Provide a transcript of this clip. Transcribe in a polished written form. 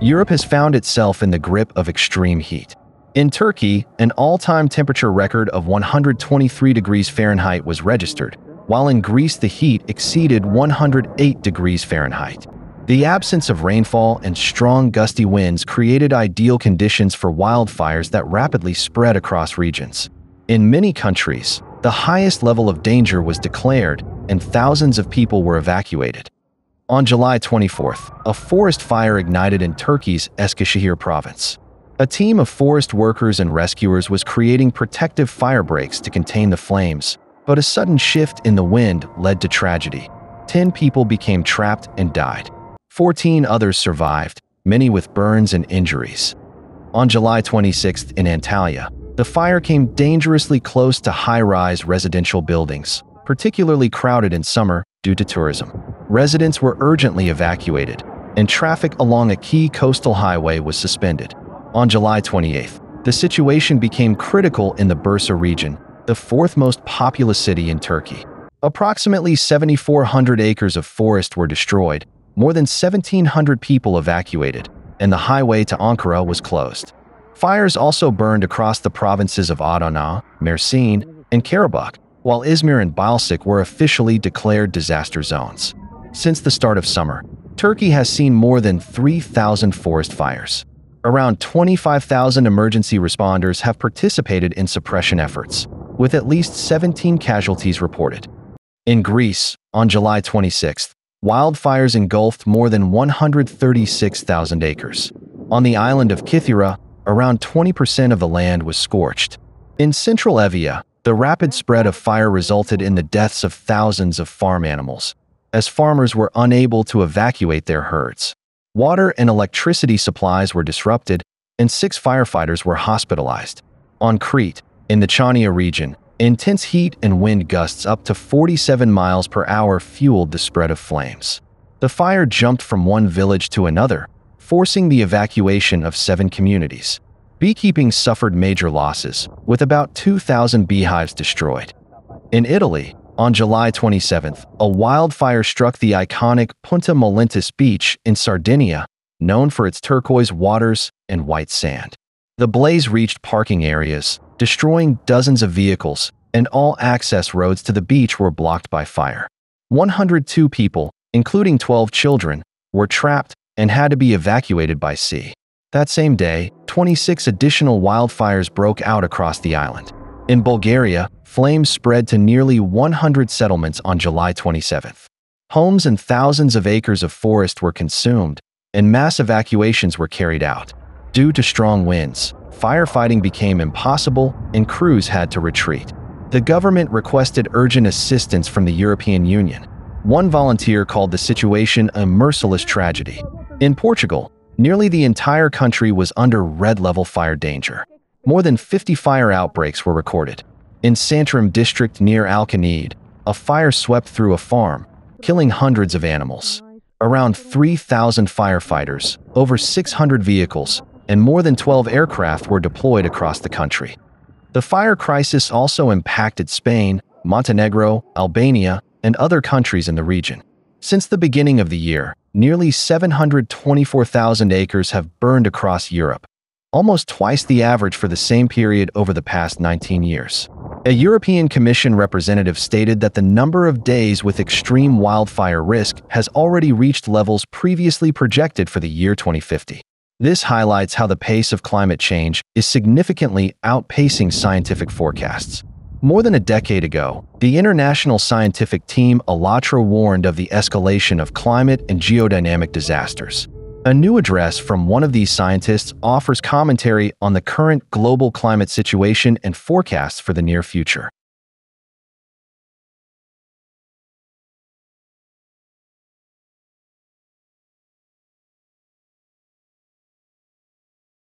Europe has found itself in the grip of extreme heat. In Turkey, an all-time temperature record of 123 degrees Fahrenheit was registered, while in Greece the heat exceeded 108 degrees Fahrenheit. The absence of rainfall and strong gusty winds created ideal conditions for wildfires that rapidly spread across regions. In many countries, the highest level of danger was declared and thousands of people were evacuated. On July 24th, a forest fire ignited in Turkey's Eskişehir province. A team of forest workers and rescuers was creating protective firebreaks to contain the flames, but a sudden shift in the wind led to tragedy. 10 people became trapped and died. 14 others survived, many with burns and injuries. On July 26th in Antalya, the fire came dangerously close to high-rise residential buildings, particularly crowded in summer due to tourism. Residents were urgently evacuated, and traffic along a key coastal highway was suspended. On July 28th, the situation became critical in the Bursa region, the fourth most populous city in Turkey. Approximately 7,400 acres of forest were destroyed, more than 1,700 people evacuated, and the highway to Ankara was closed. Fires also burned across the provinces of Adana, Mersin, and Karabük, while Izmir and Bilecik were officially declared disaster zones. Since the start of summer, Turkey has seen more than 3,000 forest fires. Around 25,000 emergency responders have participated in suppression efforts, with at least 17 casualties reported. In Greece, on July 26th, wildfires engulfed more than 136,000 acres. On the island of Kythera, around 20% of the land was scorched. In central Evia, the rapid spread of fire resulted in the deaths of thousands of farm animals, as farmers were unable to evacuate their herds. Water and electricity supplies were disrupted, and 6 firefighters were hospitalized. On Crete, in the Chania region, intense heat and wind gusts up to 47 miles per hour fueled the spread of flames. The fire jumped from one village to another, forcing the evacuation of 7 communities. Beekeeping suffered major losses, with about 2,000 beehives destroyed. In Italy, on July 27th, a wildfire struck the iconic Punta Molentis beach in Sardinia, known for its turquoise waters and white sand. The blaze reached parking areas, destroying dozens of vehicles, and all access roads to the beach were blocked by fire. 102 people, including 12 children, were trapped and had to be evacuated by sea. That same day, 26 additional wildfires broke out across the island. In Bulgaria, flames spread to nearly 100 settlements on July 27th. Homes and thousands of acres of forest were consumed, and mass evacuations were carried out. Due to strong winds, firefighting became impossible and crews had to retreat. The government requested urgent assistance from the European Union. One volunteer called the situation a merciless tragedy. In Portugal, nearly the entire country was under red-level fire danger. More than 50 fire outbreaks were recorded. In Santarém district near Alcanide, a fire swept through a farm, killing hundreds of animals. Around 3,000 firefighters, over 600 vehicles, and more than 12 aircraft were deployed across the country. The fire crisis also impacted Spain, Montenegro, Albania, and other countries in the region. Since the beginning of the year, nearly 724,000 acres have burned across Europe, almost twice the average for the same period over the past 19 years. A European Commission representative stated that the number of days with extreme wildfire risk has already reached levels previously projected for the year 2050. This highlights how the pace of climate change is significantly outpacing scientific forecasts. More than a decade ago, the international scientific team ALLATRA warned of the escalation of climate and geodynamic disasters. A new address from one of these scientists offers commentary on the current global climate situation and forecasts for the near future.